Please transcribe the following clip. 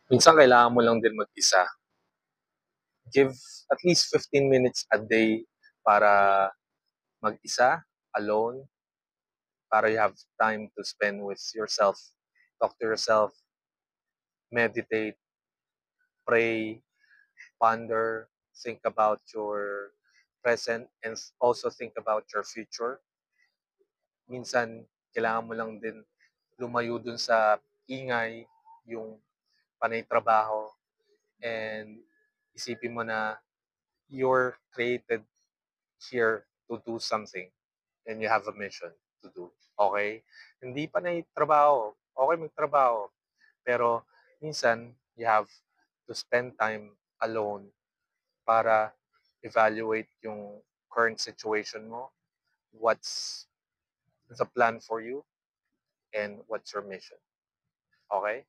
Minsan kailangan mo lang din mag-isa. Give at least 15 minutes a day para mag-isa, alone, para you have time to spend with yourself, talk to yourself, meditate, pray, ponder, think about your present, and also think about your future. Minsan, kailangan mo lang din lumayo dun sa ingay, yung panay trabaho, and isipin mo na you're created here to do something and you have a mission to do. Okay? Hindi pa na trabaho. Okay magtrabaho. Pero minsan, you have to spend time alone para evaluate yung current situation mo, what's the plan for you, and what's your mission. Okay?